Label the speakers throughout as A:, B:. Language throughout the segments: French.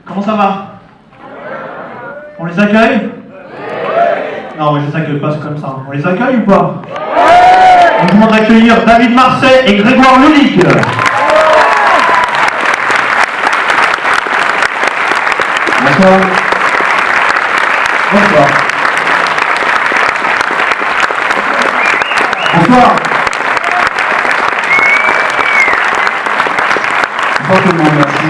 A: Comment ça va? On les accueille? Non, mais je les accueille pas, c'est comme ça. On les accueille ou pas? On demande d'accueillir David Marseille et Grégoire Ludic. Bonsoir. Bonsoir. Bonsoir. Bonsoir tout le monde, merci.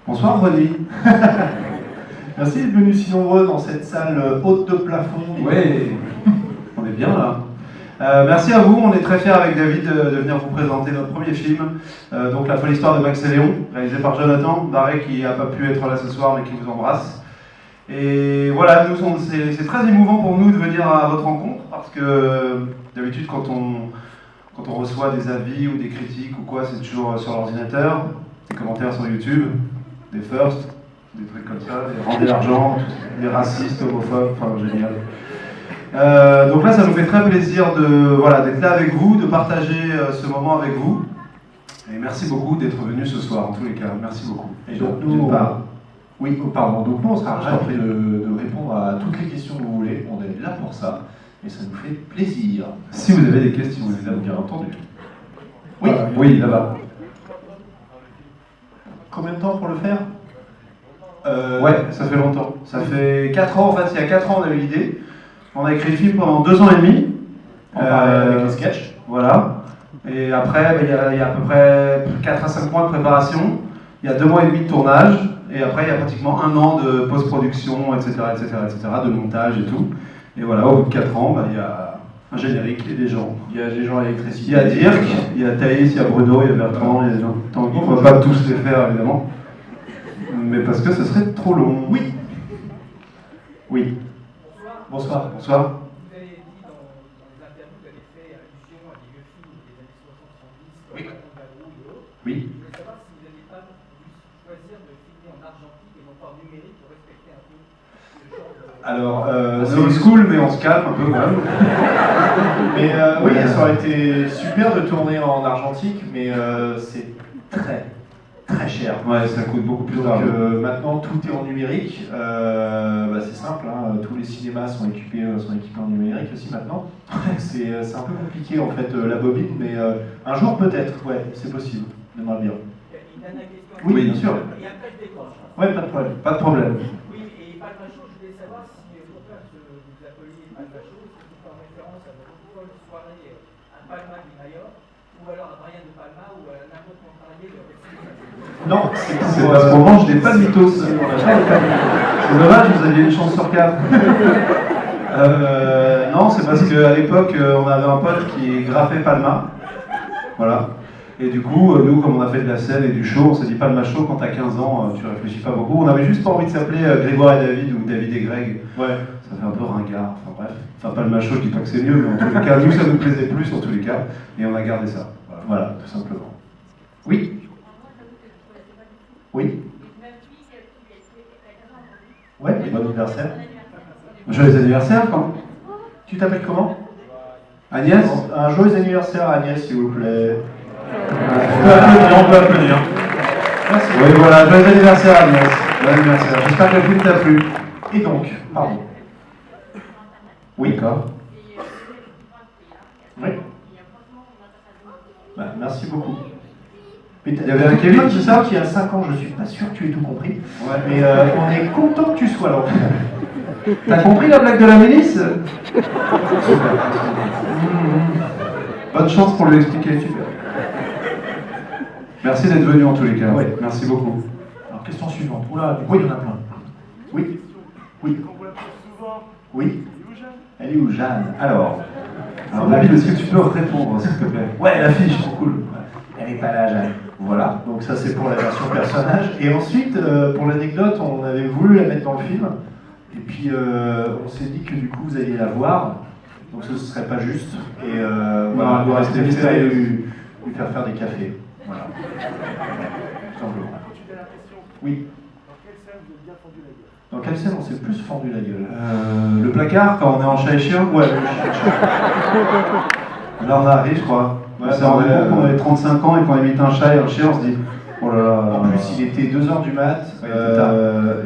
A: Bonsoir René. Merci d'être venu si nombreux dans cette salle haute de plafond. Oui, on est bien là. Merci à vous, on est très fiers avec David de venir vous présenter notre premier film, donc La folle histoire de Max et Léon, réalisé par Jonathan Barré qui n'a pas pu être là ce soir mais qui vous embrasse. Et voilà, c'est très émouvant pour nous de venir à votre rencontre parce que d'habitude quand on reçoit des avis ou des critiques ou quoi, c'est toujours sur l'ordinateur, des commentaires sur YouTube, des firsts, des trucs comme ça, des rendez l'argent, des racistes, homophobes, enfin génial. Donc là, ça nous fait très plaisir d'être là avec vous, de partager ce moment avec vous. Et merci beaucoup d'être venu ce soir, en tous les cas. Merci beaucoup.
B: Et donc nous, oui, pardon. Donc nous, on sera ravis de répondre à toutes les questions que vous voulez. On est là pour ça, et ça nous fait plaisir.
A: Si vous avez des questions, évidemment, bien entendu.
B: Oui,
A: oui, là-bas.
B: Combien de temps pour le faire?
A: Ouais, ça fait longtemps. Ça fait 4 ans, en fait, il y a 4 ans, on a eu l'idée. On a écrit le film pendant 2 ans et demi.
B: Avec les sketchs.
A: Voilà. Et après, il y a à peu près 4 à 5 mois de préparation. Il y a 2 mois et demi de tournage. Et après, il y a pratiquement 1 an de post-production, etc., de montage et tout. Et voilà, au bout de 4 ans, il y a un générique et des gens.
B: Il y a des gens à l'électricité.
A: Il y a Dirk, il y a Thaïs, il y a Bruno, il y a Bertrand, il y a des gens. Tant qu'il ne faut pas tous les faire, évidemment. Mais parce que ce serait trop long.
B: Oui.
A: Oui.
B: Bonsoir.
A: Bonsoir.
C: Vous avez dit dans les interviews, vous avez fait allusion à des vieux films des années 60-70,
A: Oui.
C: Vadrouille et autres.
A: Oui.
C: Je voulais savoir si vous n'aviez pas voulu choisir de filmer en argentique et non pas en numérique pour respecter un peu ce genre de...
A: Alors, c'est old school, mais on se calme un peu quand même.
B: Mais oui, ça aurait été super de tourner en argentique, mais c'est très cher.
A: Ouais, ça coûte beaucoup plus d'argent.
B: Maintenant, tout est en numérique. C'est simple, hein, tous les cinémas sont équipés en numérique aussi maintenant. C'est un peu compliqué en fait la bobine, mais un jour peut-être, ouais, c'est possible. J'aimerais bien.
C: Une dernière question.
B: Oui, bien sûr.
C: Et après, je décroche.
B: Ouais, pas de problème.
A: Pas de problème.
C: Oui, et Palmacho, je voulais savoir si pourquoi vous appeliez Palmacho, c'est tout en référence à votre folle soirée à Palma de Mayor, ou alors à Brian de Palma, ou à n'importe contrarié de
B: Non,
A: c'est parce qu'on mange des panitos. C'est dommage, vous aviez une chance sur 4. Non, c'est parce qu'à l'époque, on avait un pote qui graffait Palma. Voilà. Et du coup, nous, comme on a fait de la scène et du show, on s'est dit Palma Show, quand t'as 15 ans, tu réfléchis pas beaucoup. On avait juste pas envie de s'appeler Grégoire et David ou David et Greg.
B: Ouais.
A: Ça fait un peu ringard, enfin bref. Enfin, Palma Show, je dis pas que c'est mieux, mais en tous les cas, nous, ça nous plaisait plus en tous les cas. Et on a gardé ça. Voilà, tout simplement. Oui. Oui. Ouais, bon anniversaire. Joyeux anniversaire, quand?
B: Tu t'appelles comment?
A: Agnès?
B: Un joyeux anniversaire à Agnès, s'il vous plaît.
A: On peut applaudir.
B: Merci.
A: Oui, voilà, joyeux anniversaire Agnès. Joyeux anniversaire. J'espère que le film t'a plu.
B: Et donc, pardon.
A: Oui, d'accord.
B: Oui. Merci beaucoup.
A: Il y avait un Kevin, c'est ça?
B: Qui a 5 ans, je suis pas sûr que tu aies tout compris.
A: Ouais.
B: Mais on est content que tu sois là.
A: T'as compris la blague de la milice? Bonne chance pour lui expliquer, super. Merci d'être venu en tous les cas.
B: Ouais.
A: Merci beaucoup.
B: Alors, question suivante. Oula, du coup, il y en a plein. Oui. Oui. Oui. Elle est où, Jeanne? Alors,
A: David, est-ce que tu peux répondre, s'il te plaît?
B: ouais, la fille, trop cool. Elle est pas là, Jeanne. Voilà, donc ça c'est pour la version personnage. Et ensuite, pour l'anecdote, on avait voulu la mettre dans le film. Et puis, on s'est dit que du coup, vous alliez la voir. Donc ce serait pas juste. Et voilà, on doit rester mystère et lui faire des cafés. Voilà. Tout simplement. Oui. Dans quelle scène on s'est plus fendu la gueule?
A: Le placard, quand on est en chat et chien?
B: Ouais,
A: Là, on arrive, je crois. On s'est rendu compte qu'on avait 35 ans et qu'on imite un chat et un chien, on se dit oh là là.
B: En plus, il était 2h du mat,
A: Ouais, il était tard.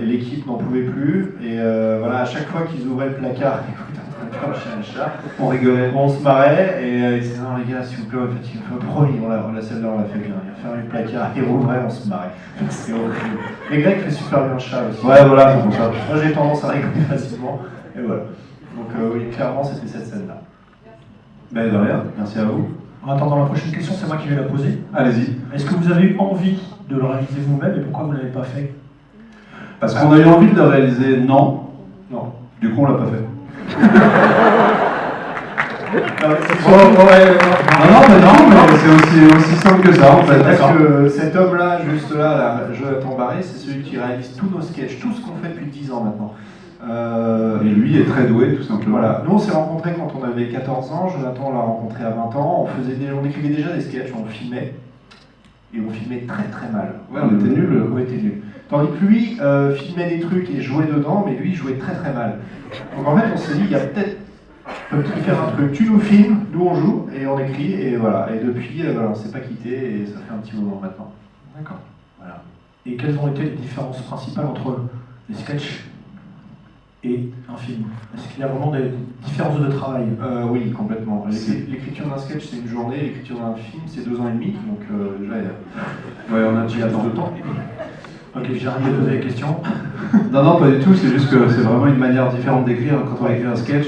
B: et l'équipe n'en pouvait plus. Et voilà, à chaque fois qu'ils ouvraient le placard, écoute, en train de faire un chien et un chat,
A: On rigolait.
B: on se marrait et ils disaient non les gars, s'il vous plaît, fatiguez-vous, promis, la celle-là on l'a fait bien. Il a fermé le placard et rouvrait, on se marrait. C'était horrible. Et Greg fait super bien le chat aussi.
A: Ouais, voilà, c'est pour ça.
B: Moi j'ai tendance à rigoler facilement. Et voilà. Donc oui, clairement, c'était cette scène-là.
A: Ben de rien, merci à vous.
D: En attendant la prochaine question, c'est moi qui vais la poser.
A: Allez-y.
D: Est-ce que vous avez eu envie de le réaliser vous-même et pourquoi vous ne l'avez pas fait?
A: Parce qu'on a eu envie de le réaliser, non.
B: Non.
A: Du coup, on l'a pas fait. Non, mais c'est aussi simple que ça, en fait.
B: Parce que cet homme-là, juste là, Jonathan Barré, c'est celui qui réalise tous nos sketchs, tout ce qu'on fait depuis 10 ans maintenant.
A: Et lui est très doué, tout simplement.
B: Voilà. Nous, on s'est rencontrés quand on avait 14 ans. Jonathan, on l'a rencontré à 20 ans. On écrivait déjà des sketchs, on filmait. Et on filmait très très mal.
A: Ouais, on était nuls.
B: On était nuls. Tandis que lui filmait des trucs et jouait dedans, mais lui, il jouait très très mal. Donc en fait, on s'est dit, il y a peut-être faire un truc. Tu nous filmes, nous on joue et on écrit, et voilà. Et depuis, voilà, on ne s'est pas quitté et ça fait un petit moment maintenant.
D: D'accord. Voilà. Et quelles ont été les différences principales entre les sketchs et un film? Est-ce qu'il y a vraiment des différences de travail?
B: Oui, complètement. L'écriture d'un sketch, c'est une journée, l'écriture d'un film, c'est 2 ans et demi, donc déjà,
A: Ouais, on a
B: il y a plus de temps.
D: Ok, j'ai arrêté de poser la question.
A: Non, pas du tout, c'est juste que c'est vraiment une manière différente d'écrire quand on écrit un sketch.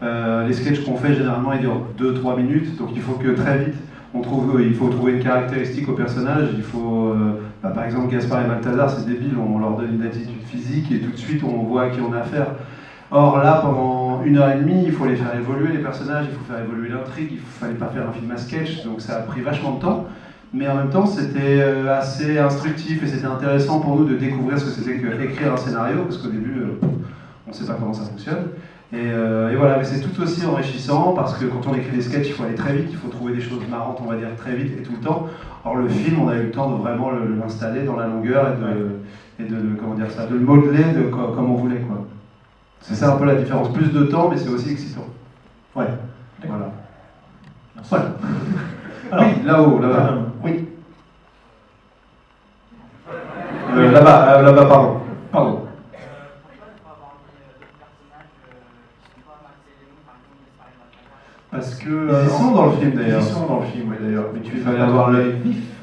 A: Les sketchs qu'on fait, généralement, ils durent 2-3 minutes, donc il faut que très vite, il faut trouver une caractéristique au personnage. Il faut, par exemple, Gaspard et Balthazar, c'est débile, on leur donne une attitude physique et tout de suite on voit à qui on a affaire. Or là, pendant 1h30, il faut les faire évoluer les personnages, il faut faire évoluer l'intrigue, il ne fallait pas faire un film à sketch, donc ça a pris vachement de temps. Mais en même temps, c'était assez instructif et c'était intéressant pour nous de découvrir ce que c'était qu'écrire un scénario, parce qu'au début, on ne sait pas comment ça fonctionne. Et voilà, mais c'est tout aussi enrichissant parce que quand on écrit des sketchs, il faut aller très vite, il faut trouver des choses marrantes, on va dire, très vite et tout le temps. Or, le film, on a eu le temps de vraiment l'installer dans la longueur et de comment dire ça, de le modeler comme on voulait, quoi. C'est ça un peu la différence. Plus de temps, mais c'est aussi excitant.
B: Ouais.
A: Voilà.
B: Voilà.
A: Alors, oui, là-haut, là-bas.
B: Oui.
A: Là-bas, pardon. Pardon.
B: Parce que.
A: Ils sont dans le film d'ailleurs.
B: Ils sont dans le film, oui, d'ailleurs. Mais tu
A: Il fallait avoir l'œil vif.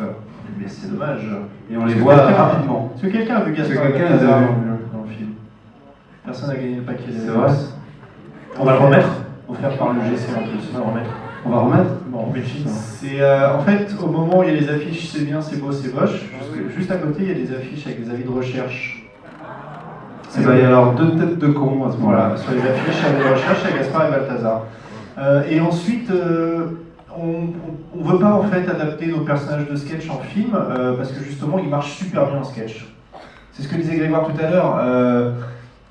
B: Mais c'est dommage.
A: Et on les voit rapidement.
B: Est-ce que quelqu'un a vu Gaspard
A: Quelqu'un
B: Balthazar
A: les a vus
B: dans le film? Personne n'a gagné le paquet.
A: C'est vrai.
B: On va le remettre. Offert par le GC en plus. On va le remettre.
A: On va remettre.
D: Bon, on met le film.
B: C'est en fait au moment où il y a les affiches c'est bien, c'est beau, c'est moche, juste à côté il y a des affiches avec des avis de recherche.
A: Il va y avoir 2 têtes de cons à ce moment-là.
B: Voilà, sur les affiches avis de recherche avec Gaspard et Balthazar. Et ensuite on veut pas en fait adapter nos personnages de sketch en film parce que justement ils marchent super bien en sketch. C'est ce que disait Grégoire tout à l'heure.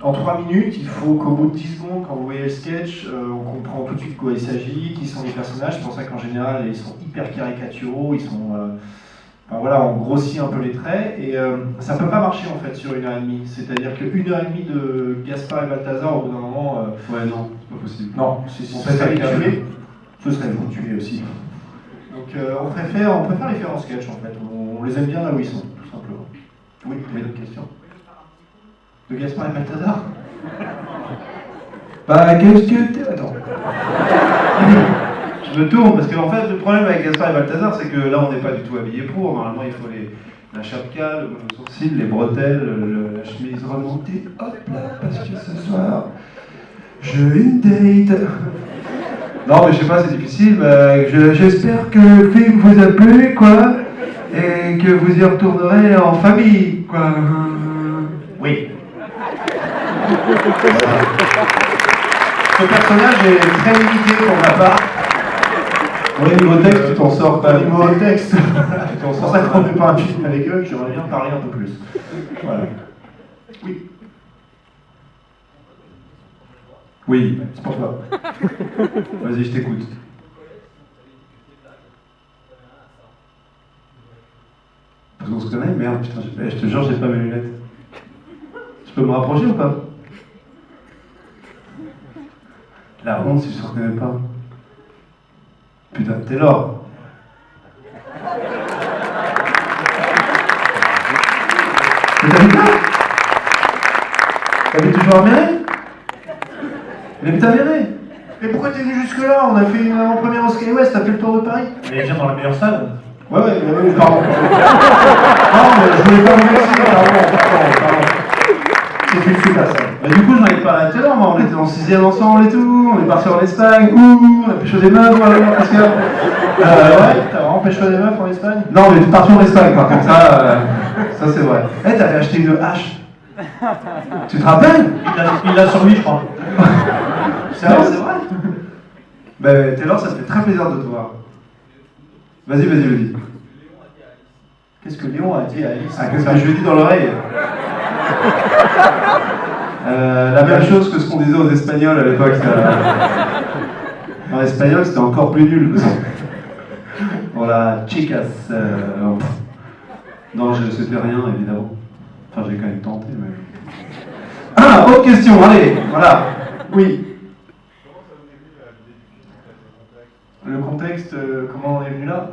B: En 3 minutes, il faut qu'au bout de 10 secondes, quand vous voyez le sketch, on comprend tout de suite de quoi il s'agit, qui sont les personnages. C'est pour ça qu'en général, ils sont hyper caricaturaux, ils sont, enfin, voilà, on grossit un peu les traits, et ça peut pas marcher en fait sur 1h30. C'est-à-dire que 1h30 de Gaspard et Balthazar, au bout d'un moment...
A: Ouais, non, c'est pas possible.
B: Non, si on préfère les tuer, ce serait vous tuer aussi. Donc on préfère les faire en sketch en fait, on les aime bien là où ils sont, tout simplement. Oui, vous avez d'autres questions? De Gaspard et Balthazar?
A: Bah, qu'est-ce que... Attends. Je me tourne, parce qu'en fait, le problème avec Gaspard et Balthazar, c'est que là, on n'est pas du tout habillé pour. Normalement, il faut la chapka, le sourcil, les bretelles, la chemise remontée. Hop là, parce que ce soir, j'ai une date. Non, mais je sais pas, c'est difficile. Bah, j'espère que le film vous a plu, quoi. Et que vous y retournerez en famille, quoi.
B: Oui. Ce personnage est très limité pour ma part.
A: Au niveau texte, tu t'en sors pas.
B: Au niveau texte, c'est pour ça qu'on ne fait pas un film avec eux, que j'aimerais bien parler un peu plus. Voilà. Oui.
A: Oui,
B: C'est pour toi.
A: vas-y, je t'écoute. Parce qu'on se connaît? Merde, putain, je te jure, j'ai pas mes lunettes. Je peux me rapprocher ou pas? La honte si je ne reconnais pas. Putain, Taylor. Mais t'habites là? T'habites toujours à Méré? Il habite à Méré?
B: Mais pourquoi t'es venu jusque-là? On a fait une avant-première au Sky West, t'as fait le tour de Paris?
D: Mais viens dans la meilleure salle.
B: Ouais, pardon. Non, mais je voulais pas vous laisser, pardon. C'est une super salle.
A: Bah, du coup, j'en ai parlé tout à l'heure, moi, on était en 6ème ensemble et tout, on est parti en Espagne, on a pécho des meufs, voilà, parce que.
B: Ouais, t'as vraiment pécho des meufs en Espagne?
A: Non, mais t'es parti en Espagne, par contre, ça c'est vrai. Eh, t'avais acheté une hache. Tu te rappelles?
D: Il l'a sur lui, je crois.
A: C'est vrai? Ben, Taylor, ça me fait très plaisir de te voir. Vas-y.
B: Qu'est-ce que Léon a dit à Alice?
A: Ah, qu'est-ce que je lui ai dit dans l'oreille? La même chose que ce qu'on disait aux Espagnols à l'époque. En espagnol, c'était encore plus nul. Voilà, chicas. Non, c'était rien, évidemment. Enfin, j'ai quand même tenté, mais... Ah, autre question, allez, voilà. Oui.
B: Le contexte, comment on est venu là?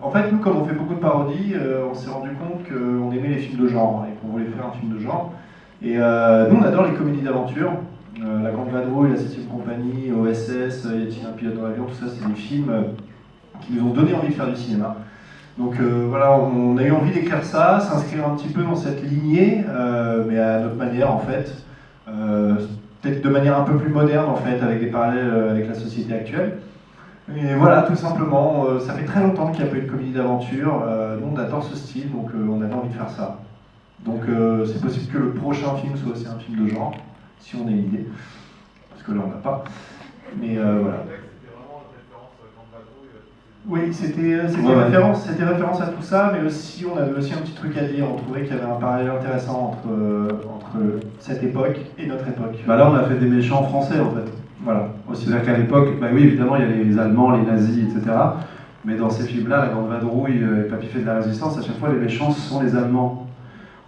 B: En fait, nous, comme on fait beaucoup de parodies, on s'est rendu compte qu'on aimait les films de genre et qu'on voulait faire un film de genre. Et nous, on adore les comédies d'aventure. La Grande Vadrouille, La 7ème Compagnie, OSS, Y a-t-il un pilote dans l'avion, tout ça, c'est des films qui nous ont donné envie de faire du cinéma. Donc voilà, on a eu envie d'écrire ça, s'inscrire un petit peu dans cette lignée, mais à notre manière en fait. Peut-être de manière un peu plus moderne en fait, avec des parallèles avec la société actuelle. Et voilà, tout simplement, ça fait très longtemps qu'il n'y a pas eu de comédie d'aventure. Nous, on adore ce style, donc on avait envie de faire ça. Donc c'est possible que le prochain film soit aussi un film de genre, si on a une idée. Parce que là, on n'a pas. Mais voilà. Oui, c'était référence à tout ça, mais aussi on avait aussi un petit truc à dire. On trouvait qu'il y avait un parallèle intéressant entre cette époque et notre époque.
A: Bah là, on a fait des méchants français, en fait. Voilà. C'est-à-dire qu'à l'époque, bah oui, évidemment, il y a les Allemands, les nazis, etc. Mais dans ces films-là, La Grande Vadrouille et Papy fait de la Résistance, à chaque fois, les méchants, ce sont les Allemands.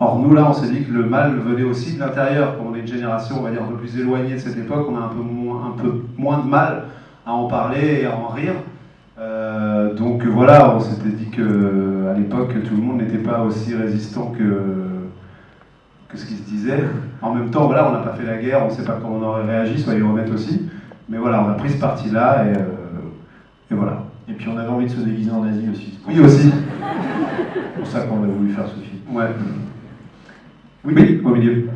A: Or, nous, là, on s'est dit que le mal venait aussi de l'intérieur. Comme on est une génération, on va dire, un peu plus éloignée de cette époque, on a un peu moins de mal à en parler et à en rire. Donc voilà, on s'était dit qu'à l'époque, tout le monde n'était pas aussi résistant que ce qui se disait. En même temps, voilà, on n'a pas fait la guerre, on ne sait pas comment on aurait réagi, soyons honnêtes aussi. Mais voilà, on a pris ce parti-là et voilà.
B: Et puis on avait envie de se déguiser en nazi aussi.
A: Oui, aussi.
B: C'est pour ça qu'on a voulu faire ce film.
A: Ouais. Oui, au milieu.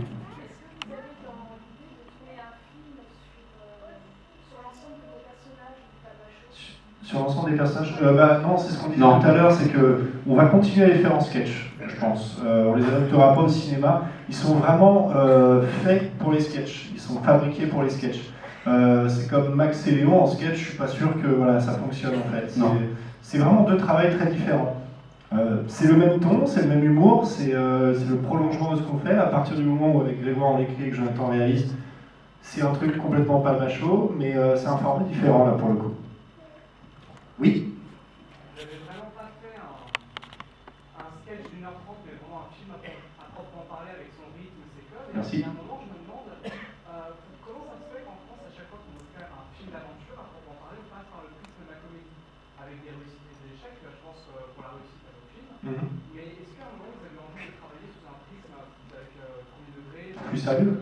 B: Sur l'ensemble des personnages, non, c'est ce qu'on disait tout à l'heure, c'est qu'on va continuer à les faire en sketch, je pense. On les adaptera pas au cinéma. Ils sont vraiment faits pour les sketchs. Ils sont fabriqués pour les sketchs. C'est comme Max et Léon en sketch. Je suis pas sûr que voilà, ça fonctionne en fait. C'est vraiment deux travails très différents. C'est le même ton, c'est le même humour, c'est le prolongement de ce qu'on fait. À partir du moment où avec Grégoire on écrit et que Jonathan réalise, c'est un truc complètement pas macho, mais c'est un format différent là pour le coup. Oui.
C: Vous n'avez vraiment pas fait un sketch d'1h30, mais vraiment un film à proprement parler avec son rythme, ses codes.
B: Merci.
C: Et à un moment, je me demande comment ça se fait qu'en France, à chaque fois qu'on veut faire un film d'aventure, à proprement parler, on passe par le prisme de la comédie, avec des réussites et des échecs, je pense, pour la réussite à nos films. Mais est-ce qu'à un moment, vous avez envie de travailler sous un prisme avec premier degré,
B: plus sérieux?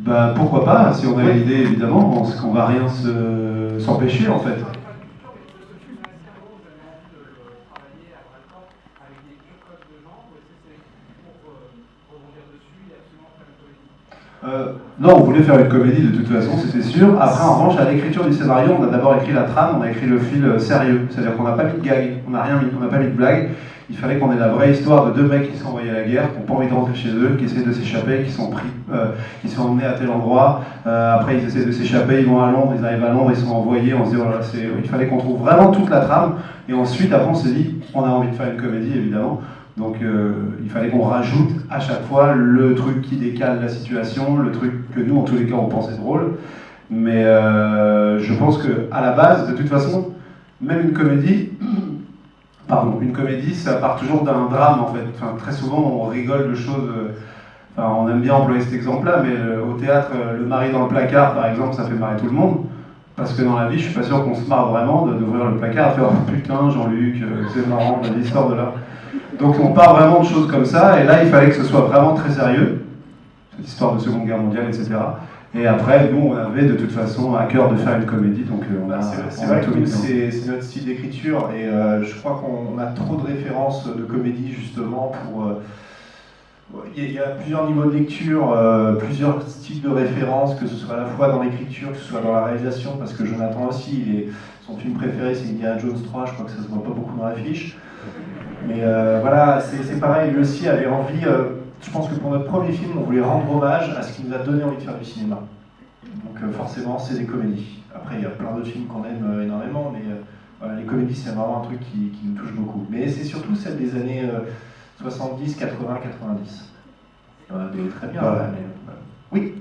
A: Bah pourquoi pas, si on a une idée évidemment, parce qu'on va rien s'empêcher en fait. Non, on voulait faire une comédie de toute façon, c'était sûr. Après, en revanche, à l'écriture du scénario, on a d'abord écrit la trame, on a écrit le fil sérieux. C'est-à-dire qu'on n'a pas mis de gag, on n'a rien mis, on n'a pas mis de blague. Il fallait qu'on ait la vraie histoire de deux mecs qui sont envoyés à la guerre, qui n'ont pas envie de rentrer chez eux, qui essaient de s'échapper, qui sont pris, qui sont emmenés à tel endroit. Après, ils essaient de s'échapper, ils vont à Londres, ils arrivent à Londres, ils sont envoyés. On se dit, voilà, il fallait qu'on trouve vraiment toute la trame. Et ensuite, après, on s'est dit, on a envie de faire une comédie, évidemment. Donc il fallait qu'on rajoute à chaque fois le truc qui décale la situation, le truc que nous, en tous les cas, on pensait drôle. Mais je pense qu'à la base, de toute façon, même une comédie, ça part toujours d'un drame en fait. Enfin, très souvent, on rigole de choses. On aime bien employer cet exemple-là, mais au théâtre, le mari dans le placard, par exemple, ça fait marrer tout le monde. Parce que dans la vie, je suis pas sûr qu'on se marre vraiment d'ouvrir le placard et faire oh, putain, Jean-Luc, c'est marrant, l'histoire de là. Donc on part vraiment de choses comme ça, et là il fallait que ce soit vraiment très sérieux, cette histoire de Seconde Guerre mondiale, etc. Et après, nous, on avait de toute façon à cœur de faire une comédie, donc on a.
B: C'est vrai que nous, c'est notre style d'écriture, et je crois qu'on a trop de références de comédie justement pour. Il y a plusieurs niveaux de lecture, plusieurs styles de références, que ce soit à la fois dans l'écriture, que ce soit dans la réalisation, parce que Jonathan aussi, son film préféré c'est Indiana Jones 3, je crois que ça se voit pas beaucoup dans l'affiche. Mais voilà, c'est pareil, lui aussi avait envie. Je pense que pour notre premier film, on voulait rendre hommage à ce qui nous a donné envie de faire du cinéma. Donc forcément, c'est des comédies. Après, il y a plein d'autres films qu'on aime énormément, mais voilà, les comédies, c'est vraiment un truc qui nous touche beaucoup. Mais c'est surtout celle des années 70, 80, 90. Très bien.
A: Ouais.
B: Oui.